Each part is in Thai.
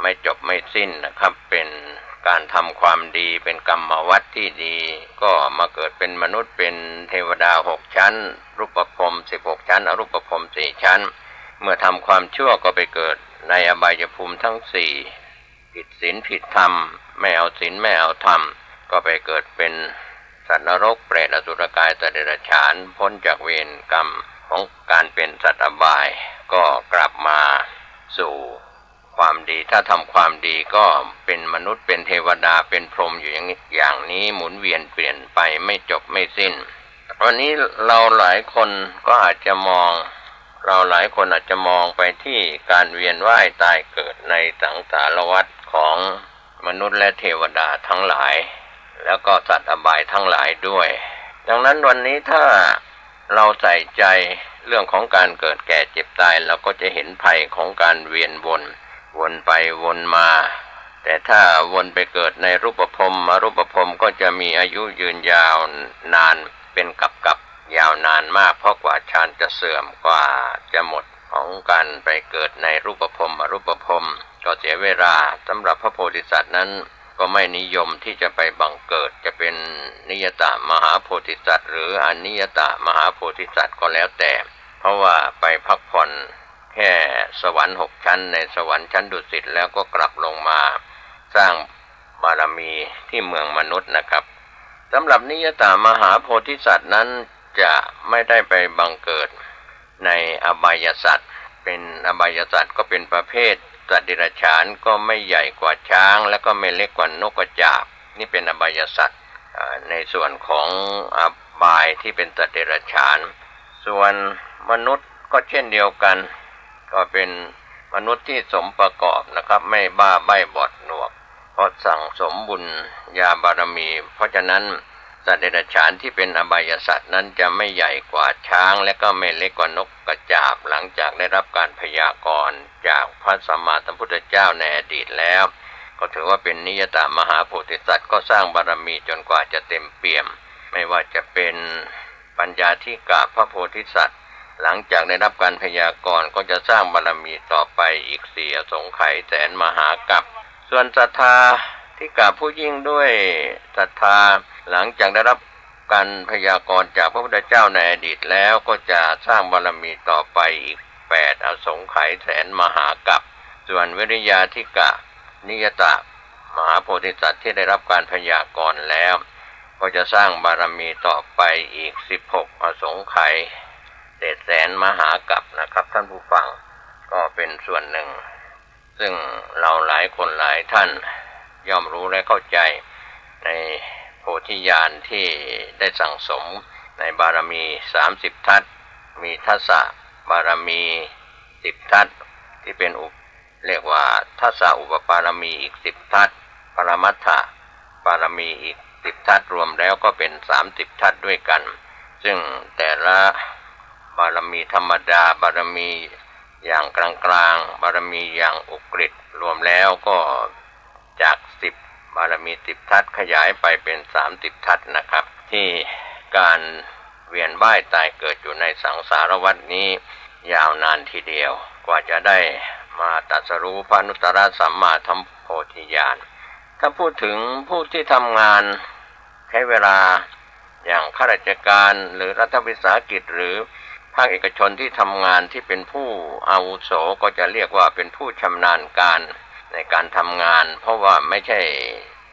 ไม่จบไม่สิ้นนะครับเป็นการทำความดีเป็นกรรมวัตรที่ดีก็มาเกิดเป็นมนุษย์เป็นเทวดา6 ชั้นรูปภพ16 ชั้นอรูปภพ4 ชั้นเมื่อทำความชั่วก็ไปเกิดในอบายภูมิทั้ง4ผิดศีลผิดธรรมไม่เอาศีลไม่เอาธรรมก็ไปเกิดเป็นสัตว์นรกเปรตอสุรกายสัตว์เดรัจฉานพ้นจากเวรกรรมของการเป็นสัตว์อบายก็กลับมาสู่ความดีถ้าทำความดีก็เป็นมนุษย์เป็นเทวดาเป็นพรหมอยู่อย่างนี้หมุนเวียนเปลี่ยนไปไม่จบไม่สิ้นวันนี้เราหลายคนก็อาจจะมองไปที่การเวียนว่ายตายเกิดในสังสารวัฏของมนุษย์และเทวดาทั้งหลายแล้วก็สัตว์อบายทั้งหลายด้วยดังนั้นวันนี้ถ้าเราใส่ใจเรื่องของการเกิดแก่เจ็บตายเราก็จะเห็นภัยของการเวียนวนไปวนมาแต่ถ้าวนไปเกิดในรูปภพอรูปภพก็จะมีอายุยืนยาวนานเป็นกับยาวนานมากเพราะกว่าฌานจะเสื่อมกว่าจะหมดของการไปเกิดในรูปภพอรูปภพก็เสียเวลาสำหรับพระโพธิสัตว์นั้นก็ไม่นิยมที่จะไปบังเกิดจะเป็นนิยตมหาโพธิสัตว์หรืออนิยตมหาโพธิสัตว์ก็แล้วแต่เพราะว่าไปพักผ่อนแค่สวรรค์6 ชั้นในสวรรค์ชั้นดุสิตแล้วก็กลับลงมาสร้างบารมีที่เมืองมนุษย์นะครับสำหรับนิยตมหาโพธิสัตว์นั้นจะไม่ได้ไปบังเกิดในอบายสัตว์เป็นอบายสัตว์ก็เป็นประเภทสัตว์เดรัจฉานก็ไม่ใหญ่กว่าช้างและก็ไม่เล็กกว่านกกระจาบนี่เป็นอบายสัตว์ในส่วนของอบายที่เป็นสัตว์เดรัจฉานส่วนมนุษย์ก็เช่นเดียวกันก็เป็นมนุษย์ที่สมประกอบนะครับไม่บ้าใบ้บอดหนวกเพราะสั่งสมบุญญาบารมีเพราะฉะนั้นสัตว์เดรัจฉานที่เป็นอบายสัตว์นั้นจะไม่ใหญ่กว่าช้างและก็ไม่เล็กกว่านกกระจาบหลังจากได้รับการพยากรณ์จากพระสัมมาสัมพุทธเจ้าในอดีตแล้วก็ถือว่าเป็นนิยตมหาโพธิสัตว์ก็สร้างบารมีจนกว่าจะเต็มเปี่ยมไม่ว่าจะเป็นปัญญาธิกะพระโพธิสัตว์หลังจากได้รับการพยากรณ์ก็จะสร้างบารมีต่อไปอีก4 อสงไขยแสนมหากัปส่วนศรัทธาธิกะผู้ยิ่งด้วยศรัทธาหลังจากได้รับการพยากรณ์จากพระพุทธเจ้าในอดีตแล้วก็จะสร้างบารมีต่อไปอีก8 อสงไขยแสนมหากัปส่วนวิริยาธิกะนิยตมหาโพธิสัตว์ที่ได้รับการพยากรณ์แล้วก็จะสร้างบารมีต่อไปอีก16 อสงไขยแสนมหากัปนะครับท่านผู้ฟังก็เป็นส่วนหนึ่งซึ่งเราหลายคนหลายท่านย่อมรู้และเข้าใจในโพธิญาณที่ได้สั่งสมในบารมี30 ทัศมีทัสสะบารมี10 ทัศที่เป็นเรียกว่าทัสสะอุปปารมีอีก10 ทัศปรมัตถบารมีอีก10 ทัศรวมแล้วก็เป็น30 ทัศด้วยกันซึ่งแต่ละบารมีธรรมดาบารมีอย่างกลางๆบารมีอย่างอุกฤษรวมแล้วก็จาก10 บารมี10 ทัศขยายไปเป็น30 ทัศนะครับที่การเวียนว่ายตายเกิดอยู่ในสังสารวัฏนี้ยาวนานทีเดียวกว่าจะได้มาตรัสรู้พระอนุตตรสัมมาสัมโพธิญาณถ้าพูดถึงผู้ที่ทำงานใช้เวลาอย่างข้าราชการหรือรัฐวิสาหกิจหรือภาคเอกชนที่ทำงานที่เป็นผู้อาวุโสก็จะเรียกว่าเป็นผู้ชำนาญการในการทำงานเพราะว่าไม่ใช่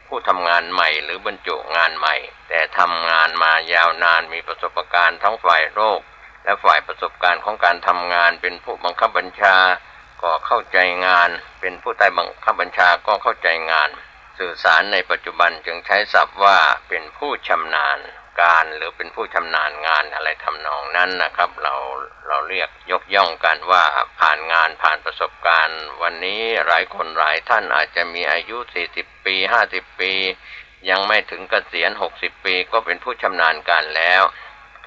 ผู้ทำงานใหม่หรือบรรจุงานใหม่แต่ทำงานมายาวนานมีประสบการณ์ทั้งฝ่ายโรคและฝ่ายประสบการณ์ของการทำงานเป็นผู้บังคับบัญชาก็เข้าใจงานเป็นผู้ใต้บังคับบัญชาก็เข้าใจงานสื่อสารในปัจจุบันจึงใช้ศัพท์ว่าเป็นผู้ชำนาญการหรือเป็นผู้ชำนาญงานอะไรทำนองนั้นนะครับเราเรียกยกย่องกันว่าผ่านงานผ่านประสบการณ์วันนี้หลายคนหลายท่านอาจจะมีอายุ40 ปี50 ปียังไม่ถึงเกษียณ60 ปีก็เป็นผู้ชำนาญการแล้ว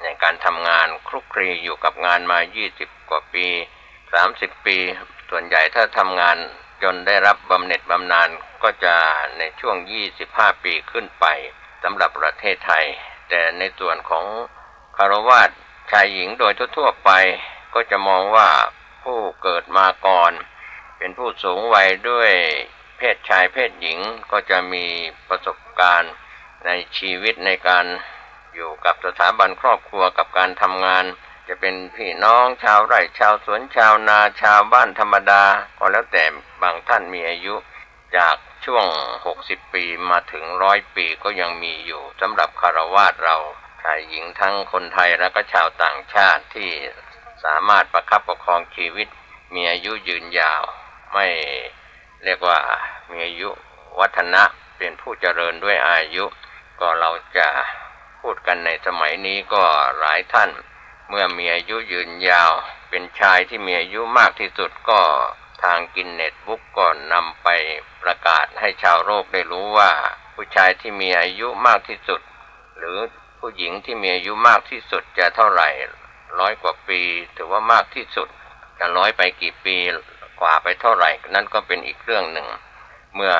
ในการทำงานคลุกคลีอยู่กับงานมา20 กว่าปี30 ปีส่วนใหญ่ถ้าทำงานจนได้รับบำเหน็จบำนาญก็จะในช่วง25 ปีขึ้นไปสำหรับประเทศไทยแต่ในส่วนของคฤหัสถ์ชายหญิงโดยทั่วไปก็จะมองว่าผู้เกิดมาก่อน เป็นผู้สูงวัยด้วยเพศชายเพศหญิงก็จะมีประสบการณ์ในชีวิตในการอยู่กับสถาบันครอบครัวกับการทำงานจะเป็นพี่น้องชาวไร่ชาวสวนชาวนาชาวบ้านธรรมดาก็แล้วแต่บางท่านมีอายุจากช่วง60ปีมาถึง100ปีก็ยังมีอยู่สำหรับฆราวาสเราชายหญิงทั้งคนไทยและก็ชาวต่างชาติที่สามารถประคับประคองชีวิตมีอายุยืนยาวไม่เรียกว่ามีอายุวัฒนะเป็นผู้เจริญด้วยอายุก็เราจะพูดกันในสมัยนี้ก็หลายท่านเมื่อมีอายุยืนยาวเป็นชายที่มีอายุมากที่สุดก็ทางกินเน็ตบุ๊กก็นำไปประกาศให้ชาวโลกได้รู้ว่าผู้ชายที่มีอายุมากที่สุดหรือผู้หญิงที่มีอายุมากที่สุดจะเท่าไหร่100 กว่าปีถือว่ามากที่สุดจะ100 ไปกี่ปีกว่าไปเท่าไหร่นั่นก็เป็นอีกเรื่องหนึ่งเมื่อ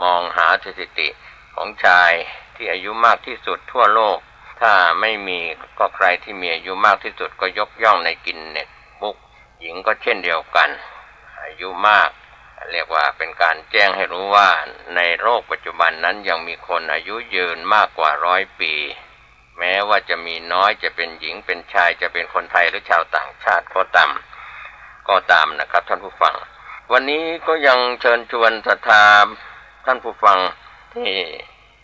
มองหาสถิติของชายที่อายุมากที่สุดทั่วโลกถ้าไม่มีก็ใครที่มีอายุมากที่สุดก็ยกย่องในกินเน็ตบุ๊กหญิงก็เช่นเดียวกันอายุมากเรียกว่าเป็นการแจ้งให้รู้ว่าในโลกปัจจุบันนั้นยังมีคนอายุยืนมากกว่า100 ปีแม้ว่าจะมีน้อยจะเป็นหญิงเป็นชายจะเป็นคนไทยหรือชาวต่างชาติก็ตามนะครับท่านผู้ฟังวันนี้ก็ยังเชิญชวนศรัทธาท่านผู้ฟังที่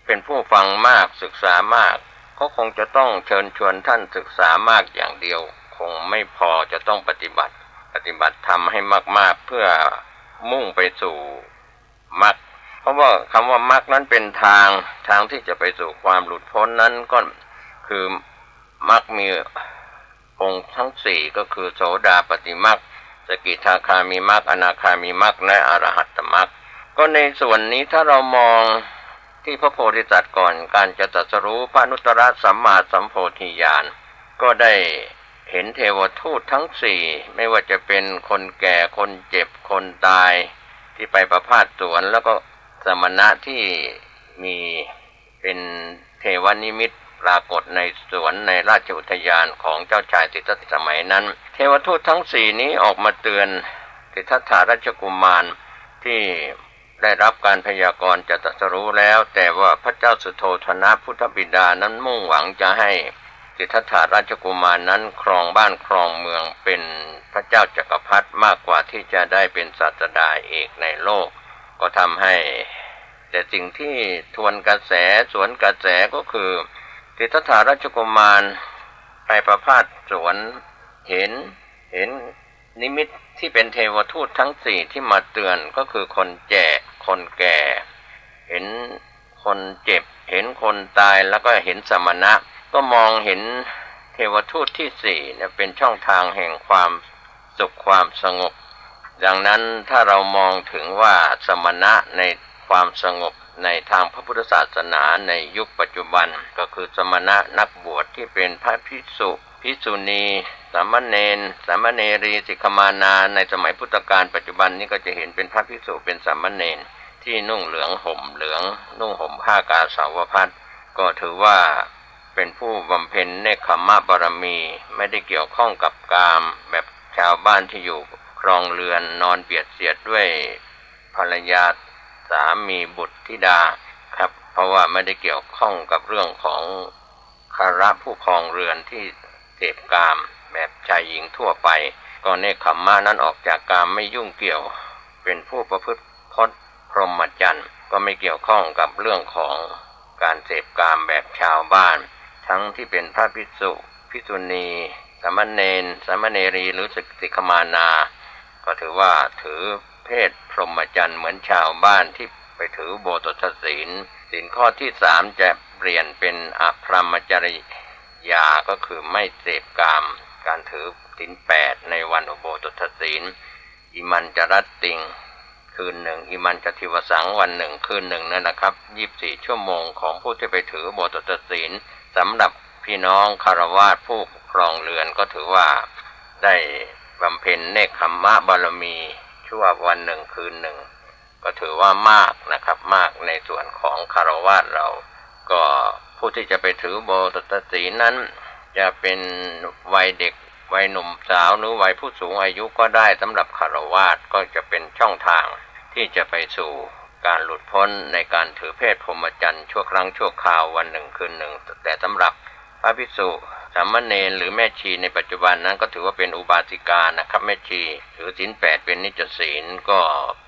เป็นผู้ฟังมากศึกษามากก็คงจะต้องเชิญชวนท่านศึกษามากอย่างเดียวคงไม่พอจะต้องปฏิบัติทำให้มากๆเพื่อมุ่งไปสู่มรรคเพราะว่าคำว่ามรรคนั้นเป็นทางที่จะไปสู่ความหลุดพ้นนั้นก็คือมรรคมีองค์ทั้ง4ก็คือโสดาปัตติมรรคสกิทาคามิมรรคอนาคามิมรรคและอรหัตตมรรคก็ในส่วนนี้ถ้าเรามองที่พระโพธิสัตว์ก่อนการจะตรัสรู้พระอนุตตรสัมมาสัมโพธิญาณก็ได้เห็นเทวทูตทั้ง4ไม่ว่าจะเป็นคนแก่คนเจ็บคนตายที่ไปประพาสสวนแล้วก็สมณะที่มีเป็นเทวนิมิตปรากฏในสวนในราชอุทยานของเจ้าชายสิทธัตถะสมัยนั้นเทวทูตทั้ง4นี้ออกมาเตือนสิทธัตถะราชกุมารที่ได้รับการพยากรณ์จะตรัสรู้แล้วแต่ว่าพระเจ้าสุโธทนะพุทธบิดานั้นมุ่งหวังจะให้สิทธัตถะราชกุมารนั้นครองบ้านครองเมืองเป็นพระเจ้าจักรพรรดิมากกว่าที่จะได้เป็นศาสดาเอกในโลกก็ทำให้แต่สิ่งที่ทวนกระแสสวนกระแสก็คือสิทธัตถะราชกุมารไปประพาสสวนเห็นนิมิตที่เป็นเทวทูตทั้ง4ที่มาเตือนก็คือคนแก่เห็นคนเจ็บเห็นคนตายแล้วก็เห็นสมณะก็มองเห็นเทวทูตที่4เนี่ยเป็นช่องทางแห่งความสุขความสงบดังนั้นถ้าเรามองถึงว่าสมณะในความสงบในทางพระพุทธศาสนาในยุคปัจจุบันก็คือสมณะนักบวชที่เป็นพระภิกษุภิกษุณีสามเณรสามเณรีสิกขมานาในสมัยพุทธกาลปัจจุบันนี้ก็จะเห็นเป็นพระภิกษุเป็นสามเณรที่นุ่งเหลืองห่มเหลืองนุ่งห่มผ้ากาสาวพัสก็ถือว่าเป็นผู้บำเพ็ญเนกขัมมะบารมีไม่ได้เกี่ยวข้องกับกามแบบชาวบ้านที่อยู่ครองเรือนนอนเบียดเสียดด้วยภรรยาสามีบุตรธิดาครับเพราะว่าไม่ได้เกี่ยวข้องกับเรื่องของคาระผู้ครองเรือนที่เสพกามแบบชายหญิงทั่วไปก็เนกขัมมะนั้นออกจากกามไม่ยุ่งเกี่ยวเป็นผู้ประพฤติพจน์พรหมจรรย์ก็ไม่เกี่ยวข้องกับเรื่องของการเสพกามแบบชาวบ้านทั้งที่เป็นพระภิกษุภิกษุณีสามเณรสามเณรีหรือสิกขมานาก็ถือว่าถือเพศพรหมจรรย์เหมือนชาวบ้านที่ไปถือโบสถศีลข้อที่3จะเปลี่ยนเป็นอพรหมจริยาก็คือไม่เสพกามการถือศีล8ในวันอุโบสถศีลอิมันจรัตติงคืนหนึ่งอิมันจทิวสังวันหนึ่งคืนหนึ่งนั่นนะครับ24 ชั่วโมงของผู้ที่ไปถือโบสถศีลสำหรับพี่น้องคฤหัสถ์ผู้ครองเรือนก็ถือว่าได้บำเพ็ญเนกขัมมะบารมีชั่ววันหนึ่งคืนหนึ่งก็ถือว่ามากนะครับมากในส่วนของคฤหัสถ์เราก็ผู้ที่จะไปถือโบสถศีลนั้นจะเป็นวัยเด็ก วัยหนุ่มสาวหรือวัยผู้สูงอายุก็ได้สำหรับฆราวาสก็จะเป็นช่องทางที่จะไปสู่การหลุดพ้นในการถือเพศพรหมจรรย์ชั่วครั้งชั่วคราววันหนึ่งคืนหนึ่งแต่สำหรับพระภิกษุสามเณรหรือแม่ชีในปัจจุบันนั้นก็ถือว่าเป็นอุบาสิกานะครับแม่ชีถือศีล8เป็นนิจศีลก็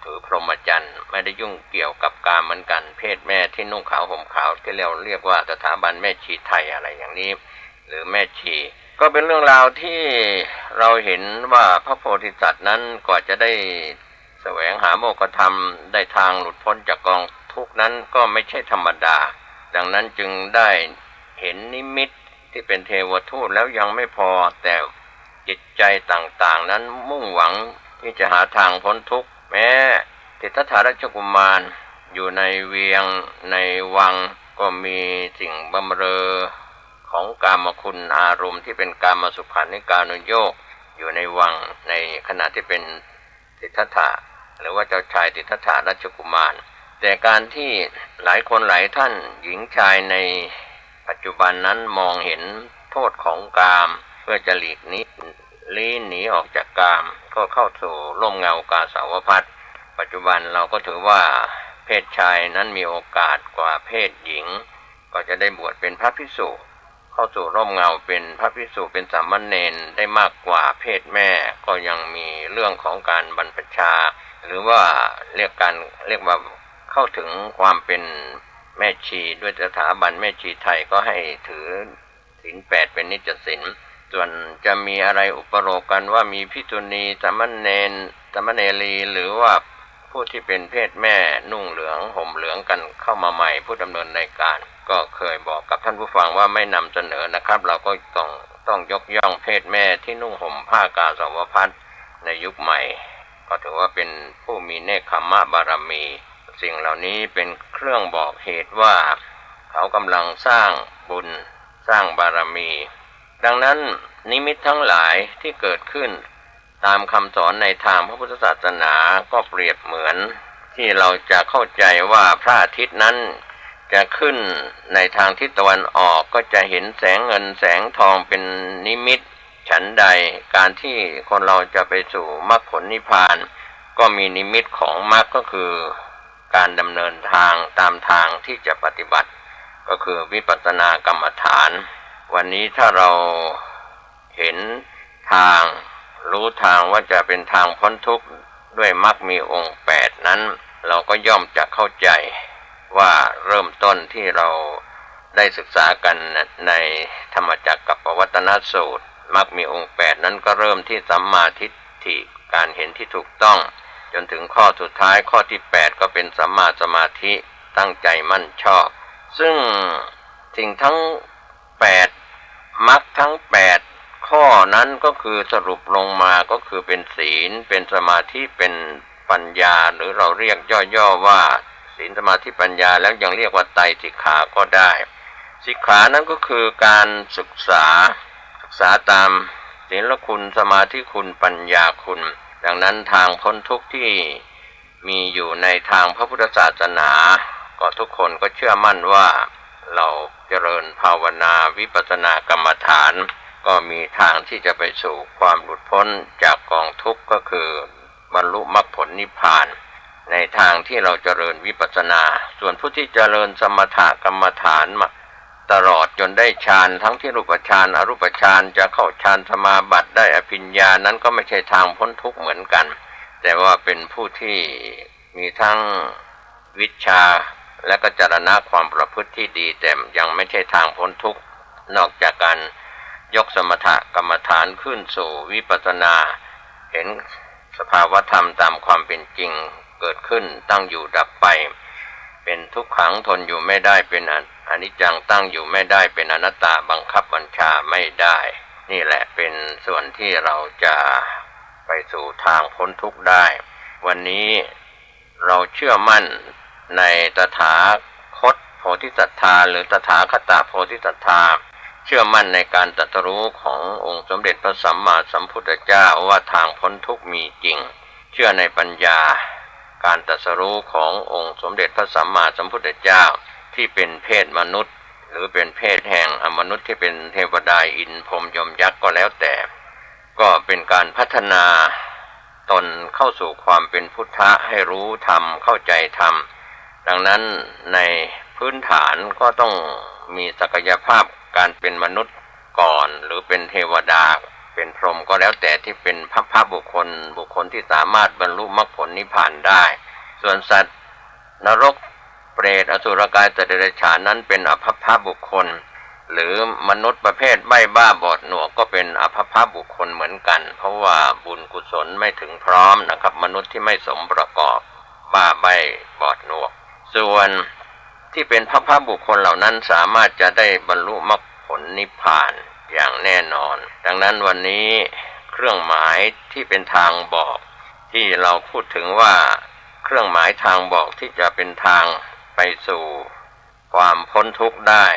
ถือพรหมจรรย์ไม่ได้ยุ่งเกี่ยวกับกามเหมือนกันเพศแม่ที่นุ่งขาวห่มขาวที่เราเรียกว่าสถาบันแม่ชีไทยอะไรอย่างนี้หรือแม่ชีก็เป็นเรื่องราวที่เราเห็นว่าพระโพธิสัตว์นั้นกว่าจะได้แสวงหาโมกขธรรมได้ทางหลุดพ้นจากกองทุกข์นั้นก็ไม่ใช่ธรรมดาดังนั้นจึงได้เห็นนิมิตที่เป็นเทวทูตแล้วยังไม่พอแต่จิตใจต่างๆนั้นมุ่งหวังที่จะหาทางพ้นทุกข์แม้สิทธัตถะราชกุมารอยู่ในเวียงในวังก็มีสิ่งบำเรอของกามคุณอารมณ์ที่เป็นกามสุขานิการุโยคอยู่ในวังในขณะที่เป็นสิทธัตถะหรือว่าเจ้าชายสิทธัตถะราชกุมารแต่การที่หลายคนหลายท่านหญิงชายในปัจจุบันนั้นมองเห็นโทษของกามเพื่อจะหลีกหนีออกจากกามก็เข้าสู่ร่มเงากาสาวพัสต์ปัจจุบันเราก็ถือว่าเพศชายนั้นมีโอกาสกว่าเพศหญิงก็จะได้บวชเป็นพระภิกษุเข้าสู่ร่มเงาเป็นพระภิกษุเป็นสามเณรได้มากกว่าเพศแม่ก็ยังมีเรื่องของการบรรพชาหรือว่าเรียกว่าเข้าถึงความเป็นแม่ชีด้วยสถาบันแม่ชีไทยก็ให้ถือศีล8เป็นนิจศีลส่วนจะมีอะไรอุปโลกกันว่ามีภิกษุณีสามเณรสามเณรีหรือว่าผู้ที่เป็นเพศแม่นุ่งเหลืองห่มเหลืองกันเข้ามาใหม่ผู้ดำเนินรายการก็เคยบอกกับท่านผู้ฟังว่าไม่นำเสนอนะครับเราก็ต้องยกย่องเพศแม่ที่นุ่งห่มผ้ากาสาวพัสต์ในยุคใหม่ก็ถือว่าเป็นผู้มีเนกขัมมะบารมีสิ่งเหล่านี้เป็นเครื่องบอกเหตุว่าเขากำลังสร้างบุญสร้างบารมีดังนั้นนิมิตทั้งหลายที่เกิดขึ้นตามคำสอนในทางพระพุทธศาสนาก็เปรียบเหมือนที่เราจะเข้าใจว่าพระอาทิตย์นั้นจะขึ้นในทางทิศตะวันออกก็จะเห็นแสงเงินแสงทองเป็นนิมิตฉันใดการที่คนเราจะไปสู่มรรคผลนิพพานก็มีนิมิตของมรรคก็คือการดำเนินทางตามทางที่จะปฏิบัติก็คือวิปัสสนากรรมฐานวันนี้ถ้าเราเห็นทางรู้ทางว่าจะเป็นทางพ้นทุกข์ด้วยมรรคมีองค์8นั้นเราก็ย่อมจะเข้าใจว่าเริ่มต้นที่เราได้ศึกษากันในธรรมจักรกับปวัตตนสูตรมรรคมีองค์8นั้นก็เริ่มที่สัมมาทิฏฐิการเห็นที่ถูกต้องจนถึงข้อสุดท้ายข้อที่8ก็เป็นสัมมาสมาธิตั้งใจมั่นชอบซึ่งสิ่งทั้ง8มรรคทั้ง8ข้อนั้นก็คือสรุปลงมาก็คือเป็นศีลเป็นสมาธิเป็นปัญญาหรือเราเรียกย่อๆว่าศีลสมาธิปัญญาแล้วยังเรียกว่าไตรสิกขาก็ได้สิกขานั้นก็คือการศึกษาตามศีลคุณสมาธิคุณปัญญาคุณดังนั้นทางพ้นทุกข์ที่มีอยู่ในทางพระพุทธศาสนาก็ทุกคนก็เชื่อมั่นว่าเราเจริญภาวนาวิปัสสนากรรมฐานก็มีทางที่จะไปสู่ความหลุดพ้นจากกองทุกข์ก็คือบรรลุมรรคผลนิพพานในทางที่เราเจริญวิปัสสนาส่วนผู้ที่เจริญสมถกรรมฐานมาตลอดจนได้ฌานทั้งที่รูปฌานอรูปฌานจะเข้าฌานสมาบัติได้อภิญญานั้นก็ไม่ใช่ทางพ้นทุกข์เหมือนกันแต่ว่าเป็นผู้ที่มีทั้งวิชชาและก็จรณะความประพฤติที่ดีแต่ยังไม่ใช่ทางพ้นทุกข์นอกจากการยกสมถกรรมฐานขึ้นสู่วิปัสสนาเห็นสภาวธรรมตามความเป็นจริงเกิดขึ้นตั้งอยู่ดับไปเป็นทุกขังทนอยู่ไม่ได้เป็นอนิจจังตั้งอยู่ไม่ได้เป็นอนัตตาบังคับบัญชาไม่ได้นี่แหละเป็นส่วนที่เราจะไปสู่ทางพ้นทุกข์ได้วันนี้เราเชื่อมั่นในตถาคตโพธิสัตธาหรือตถาคตโพธิสัตธาเชื่อมั่นในการตรัสรู้ขององค์สมเด็จพระสัมมาสัมพุทธเจ้าว่าทางพ้นทุกข์มีจริงเชื่อในปัญญาการตรัสรู้ขององค์สมเด็จพระสัมมาสัมพุทธเจ้าที่เป็นเพศมนุษย์หรือเป็นเพศแห่งอมนุษย์ที่เป็นเทวดาอินทร์พรหมยมยักษ์ก็แล้วแต่ ก็เป็นการพัฒนาตนเข้าสู่ความเป็นพุทธะให้รู้ธรรมเข้าใจธรรมดังนั้นในพื้นฐานก็ต้องมีศักยภาพการเป็นมนุษย์ก่อนหรือเป็นเทวดาเป็นพรหมก็แล้วแต่ที่เป็นพระบุคคลที่สามารถบรรลุมรรคผลนิพพานได้ส่วนสัตว์นรกเปรตอสุรกายสัตว์เดรัจฉานนั้นเป็นอภัพพบุคคลหรือมนุษย์ประเภทใบ้บ้าบอดหนวกก็เป็นอภัพพบุคคลเหมือนกันเพราะว่าบุญกุศลไม่ถึงพร้อมนะครับมนุษย์ที่ไม่สมประกอบบ้าใบ้บอดหนวกส่วนที่เป็นพระบุคคลเหล่านั้นสามารถจะได้บรรลุมรรคผลนิพพานอย่างแน่นอนดังนั้นวันนี้เครื่องหมายที่เป็นทางบอกที่เราพูดถึงว่าเครื่องหมายทางบอกที่จะเป็นทางไปสู่ความพ้นทุกข์ได้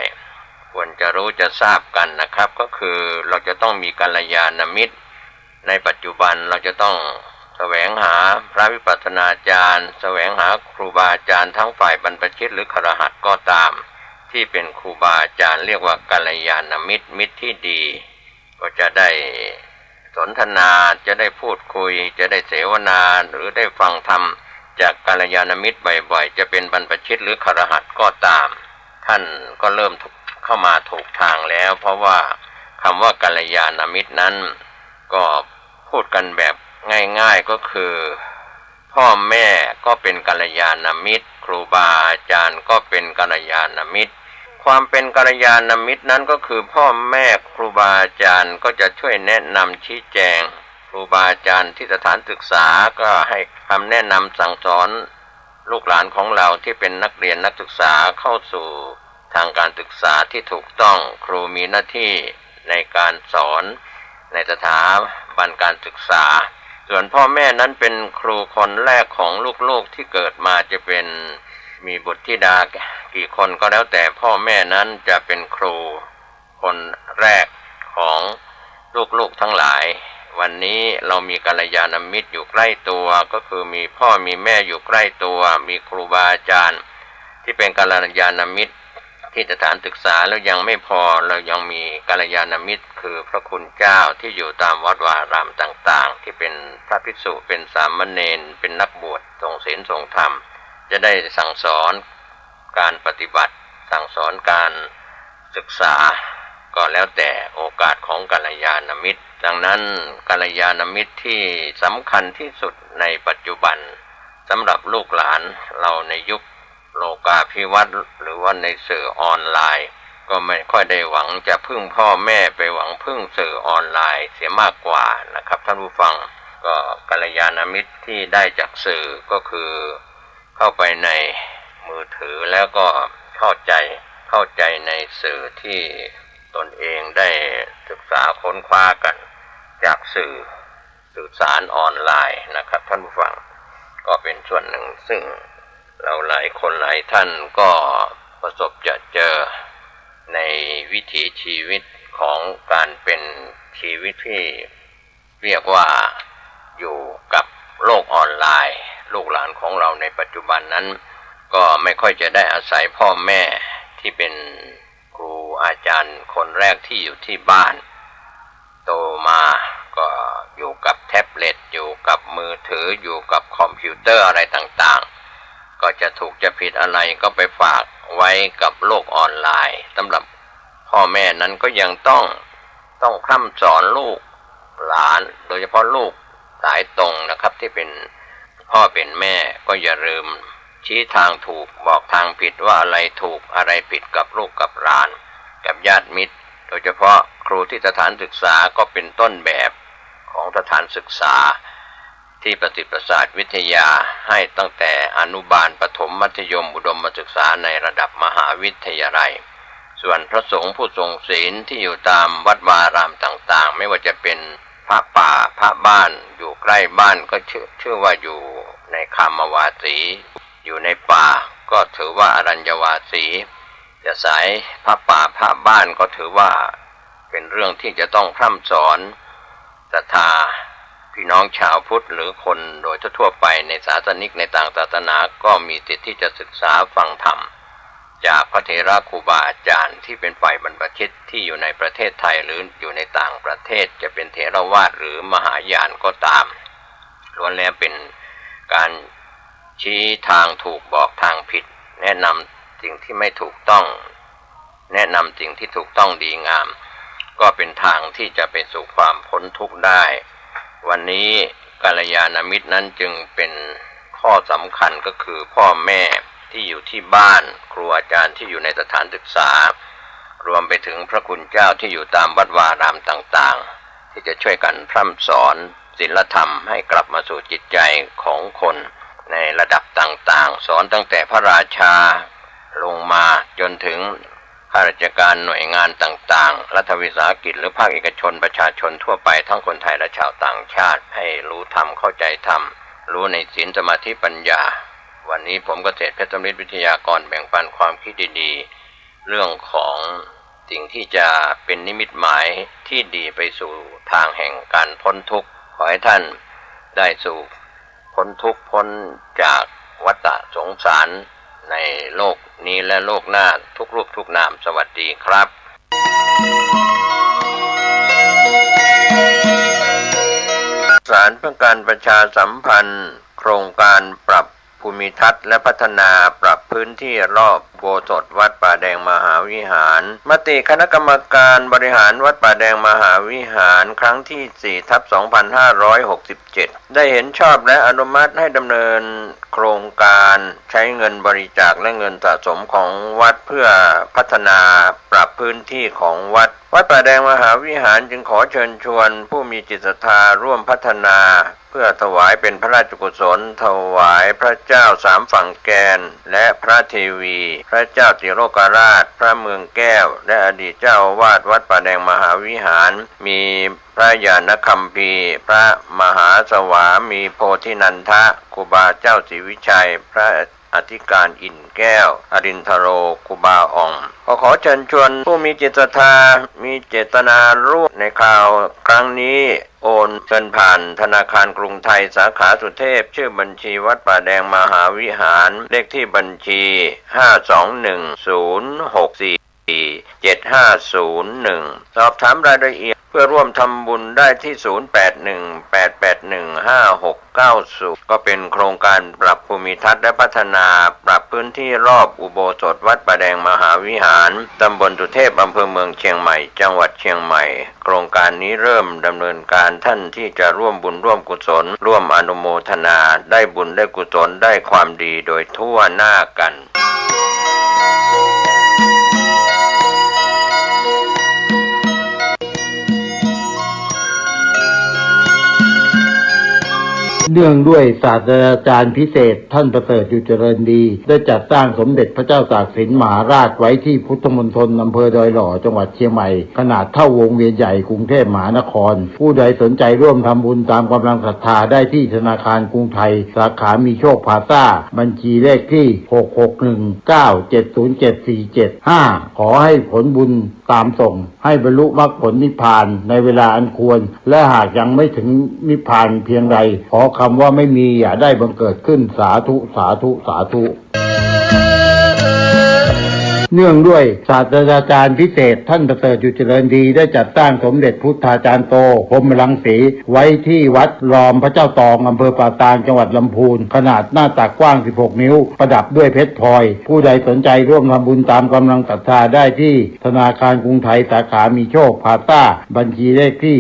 ควรจะรู้จะทราบกันนะครับก็คือเราจะต้องมีกัลยาณมิตรในปัจจุบันเราจะต้องแสวงหาพระวิปัสสนาจารย์แสวงหาครูบาอาจารย์ทั้งฝ่ายบรรพชิตหรือคฤหัสถ์ก็ตามที่เป็นครูบาอาจารย์เรียกว่ากัลยาณมิตรมิตรที่ดีก็จะได้สนทนาจะได้พูดคุยจะได้เสวนาหรือได้ฟังธรรมจากกัลยาณมิตรบ่อยๆจะเป็นบรรพชิตหรือคฤหัสถ์ก็ตามท่านก็เริ่มเข้ามาถูกทางแล้วเพราะว่าคำว่ากัลยาณมิตรนั้นก็พูดกันแบบง่ายๆก็คือพ่อแม่ก็เป็นกัลยาณมิตรครูบาอาจารย์ก็เป็นกัลยาณมิตรความเป็นกัลยาณมิตรนั้นก็คือพ่อแม่ครูบาอาจารย์ก็จะช่วยแนะนำชี้แจงครูบาอาจารย์ที่สถานศึกษาก็ให้คำแนะนำสั่งสอนลูกหลานของเราที่เป็นนักเรียนนักศึกษาเข้าสู่ทางการศึกษาที่ถูกต้องครูมีหน้าที่ในการสอนในสถาบันการศึกษาส่วนพ่อแม่นั้นเป็นครูคนแรกของลูกๆที่เกิดมาจะเป็นมีบุตรธิดากี่คนก็แล้วแต่พ่อแม่นั้นจะเป็นครูคนแรกของลูกๆทั้งหลายวันนี้เรามีกัลยาณมิตรอยู่ใกล้ตัวก็คือมีพ่อมีแม่อยู่ใกล้ตัวมีครูบาอาจารย์ที่เป็นกัลยาณมิตรที่สถานศึกษาแล้วยังไม่พอเรายังมีกัลยาณมิตรคือพระคุณเจ้าที่อยู่ตามวัดวาอารามต่างๆที่เป็นพระภิกษุเป็นสามเณรเป็นนักบวชทรงศีลทรงธรรมจะได้สั่งสอนการปฏิบัติสั่งสอนการศึกษาก็แล้วแต่โอกาสของกัลยาณมิตรดังนั้นกัลยาณมิตรที่สำคัญที่สุดในปัจจุบันสำหรับลูกหลานเราในยุคโลกาภิวัตน์หรือว่าในสื่อออนไลน์ก็ไม่ค่อยได้หวังจะพึ่งพ่อแม่ไปหวังพึ่งสื่อออนไลน์เสียมากกว่านะครับท่านผู้ฟังก็กัลยาณมิตรที่ได้จากสื่อก็คือเข้าไปในมือถือแล้วก็เข้าใจในสื่อที่ตนเองได้ศึกษาค้นคว้ากันจากสื่อสารออนไลน์นะครับท่านผู้ฟังก็เป็นส่วนหนึ่งซึ่งเราหลายคนหลายท่านก็ประสบจะเจอในวิถีชีวิตของการเป็นชีวิตที่เรียกว่าอยู่กับโลกออนไลน์ลูกหลานของเราในปัจจุบันนั้นก็ไม่ค่อยจะได้อาศัยพ่อแม่ที่เป็นครูอาจารย์คนแรกที่อยู่ที่บ้านโตมาก็อยู่กับแท็บเล็ตอยู่กับมือถืออยู่กับคอมพิวเตอร์อะไรต่างๆก็จะถูกจะผิดอะไรก็ไปฝากไว้กับโลกออนไลน์สำหรับพ่อแม่นั้นก็ยังต้องพร่ำสอนลูกหลานโดยเฉพาะลูกสายตรงนะครับที่เป็นพ่อเป็นแม่ก็อย่าลืมชี้ทางถูกบอกทางผิดว่าอะไรถูกอะไรผิดกับลูกกับหลานกับญาติมิตรโดยเฉพาะครูที่สถานศึกษาก็เป็นต้นแบบของสถานศึกษาที่ประสิทธิประสาทวิทยาให้ตั้งแต่อนุบาลประถมมัธยมอุดมศึกษาในระดับมหาวิทยาลัยส่วนพระสงฆ์ผู้ทรงศีลที่อยู่ตามวัดวาอารามต่างๆไม่ว่าจะเป็นพระป่าพระบ้านอยู่ใกล้บ้านก็ชื่อว่าอยู่ในคามวาสีอยู่ในป่าก็ถือว่าอรัญญวาสีจะสายพระป่าพระบ้านก็ถือว่าเป็นเรื่องที่จะต้องพร่ำสอนศรัทธาพี่น้องชาวพุทธหรือคนโดยทั่วไปในศาสนิกในต่างศาสนาก็มีสิทธิ์ที่จะศึกษาฟังธรรม จากพระเถระครูบาอาจารย์ที่เป็นฝ่ายบรรพชิตที่อยู่ในประเทศไทยหรืออยู่ในต่างประเทศจะเป็นเถรวาทหรือมหายานก็ตามล้วนแล้วเป็นการชี้ทางถูกบอกทางผิดแนะนำสิ่งที่ไม่ถูกต้องแนะนำสิ่งที่ถูกต้องดีงามก็เป็นทางที่จะไปสู่ความพ้นทุกข์ได้วันนี้กัลยาณมิตรนั้นจึงเป็นข้อสำคัญก็คือพ่อแม่ที่อยู่ที่บ้านครูอาจารย์ที่อยู่ในสถานศึกษารวมไปถึงพระคุณเจ้าที่อยู่ตามวัดวารามต่างๆที่จะช่วยกันพร่ำสอนศีลธรรมให้กลับมาสู่จิตใจของคนในระดับต่างๆสอนตั้งแต่พระราชาลงมาจนถึงข้าราชการหน่วยงานต่างๆรัฐวิสาหกิจหรือภาคเอกชนประชาชนทั่วไปทั้งคนไทยและชาวต่างชาติให้รู้ธรรมเข้าใจธรรมรู้ในศีลสมาธิปัญญาวันนี้ผมเกษตรเพชรสำริดวิทยากรแบ่งปันความคิดดีๆเรื่องของสิ่งที่จะเป็นนิมิตหมายที่ดีไปสู่ทางแห่งการพ้นทุกข์ขอให้ท่านได้สู่พ้นทุกข์พ้นจากวัฏสงสารในโลกนี้และโลกหน้าทุกรูปทุกนามสวัสดีครับศาลเพื่อการประชาสัมพันธ์โครงการปรับภูมิทัศน์และพัฒนาปรับพื้นที่รอบอุโบสถวัดป่าแดงมหาวิหารมติคณะกรรมการบริหารวัดป่าแดงมหาวิหารครั้งที่ 4/2567 ได้เห็นชอบและอนุมัติให้ดำเนินโครงการใช้เงินบริจาคและเงินสะสมของวัดเพื่อพัฒนาปรับพื้นที่ของวัดป่าแดงมหาวิหารจึงขอเชิญชวนผู้มีจิตศรัทธาร่วมพัฒนาเพื่อถวายเป็นพระราชกุศลถวายพระเจ้าสามฝั่งแกนและพระเทวีพระเจ้าติโลกราชพระเมืองแก้วและอดีตเจ้าอาวาสวัดป่าแดงมหาวิหารมีพระญาณคัมภีร์พระมหาสวามีโพธินันทะครูบาเจ้าศรีวิชัยพระอธิการอินแก้วอรินทโรครูบาอ่องขอเชิญชวนผู้มีจิตศรัทธามีเจตนาร่วมในข่าวครั้งนี้โอนเงินผ่านธนาคารกรุงไทยสาขาสุเทพชื่อบัญชีวัดป่าแดงมหาวิหารเลขที่บัญชี521064750สอบถามรายละเอียดเพื่อร่วมทำบุญได้ที่0818815690ก็เป็นโครงการปรับภูมิทัศน์และพัฒนาปรับพื้นที่รอบอุโบสถวัดป่าแดงมหาวิหารตำบลสุเทพอำเภอเมืองเชียงใหม่จังหวัดเชียงใหม่โครงการนี้เริ่มดำเนินการท่านที่จะร่วมบุญร่วมกุศลร่วมอนุโมทนาได้บุญได้กุศลได้ความดีโดยทั่วหน้ากันเนื่องด้วยศาสตราจารย์พิเศษท่านประเสริฐอยู่เจริญดีได้จัดสร้างสมเด็จพระเจ้าตากสินมหาราชไว้ที่พุทธมณฑลอำเภอดอยหล่อจังหวัดเชียงใหม่ขนาดเท่าวงเวียนใหญ่กรุงเทพมหานครผู้ใดสนใจร่วมทำบุญตามกำลังศรัทธาได้ที่ธนาคารกรุงไทยสาขามีโชคพลาซ่าบัญชีเลขที่66197077475ขอให้ผลบุญตามส่งให้บรรลุมรรคผลนิพพานในเวลาอันควรและหากยังไม่ถึงนิพพานเพียงใดขอคำว่าไม่มีอย่าได้บังเกิดขึ้นสาธุสาธุสาธุเนื่องด้วยศาสตราจารย์พิเศษท่านประเสริฐอยู่เจริญดีได้จัดสร้างสมเด็จพุทธาจารย์โตพรหมรังสีไว้ที่วัดรอมพระเจ้าตองอำเภอป่าตาลจังหวัดลำพูนขนาดหน้าตักกว้าง16นิ้วประดับด้วยเพชรพลอยผู้ใดสนใจร่วมทำบุญตามกำลังศรัทธาได้ที่ธนาคารกรุงไทยสาขามีโชคพลาซ่าบัญชีเลขที่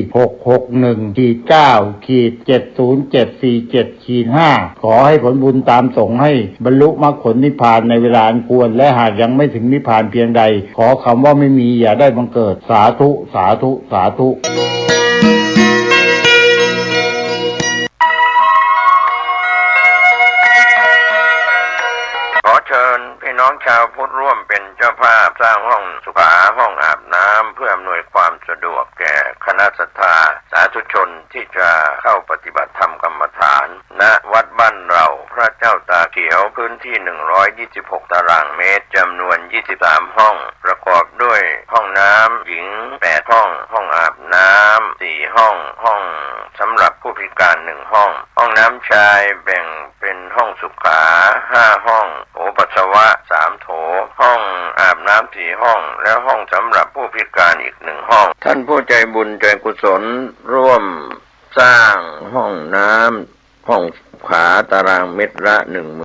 661-9-70747-5ขอให้ผลบุญตามส่งให้บรรลุมรรคผลนิพพานในเวลาอันควรและหากยังไม่ถึงนิพพานเพียงใดขอคำว่าไม่มีอย่าได้บังเกิดสาธุสาธุสาธุขอเชิญพี่น้องชาวพุทธร่วมเป็นเจ้าภาพสร้างห้องสุขาห้องอาบน้ำเพื่ออำนวยความสะดวกแก่คณะศรัทธาสาธุชนที่จะเข้าปฏิบัติธรรมกรรมฐานณวัดบ้านเราพระเจ้าตาเขียวพื้นที่126ตารางเมตรจำนวน23ห้องประกอบด้วยห้องน้ำหญิง8ห้องห้องอาบน้ำ4ห้องห้องสำหรับผู้พิการ1ห้องห้องน้ำชายแบ่งเป็นห้องสุขา5ห้องโถปัสสาวะ3โถห้อง 4 ห้องและห้องสำหรับผู้พิการอีก1 ห้องท่านผู้ใจบุญใจกุศลร่วมสร้างห้องน้ำห้องขาตารางเมตรละ10,000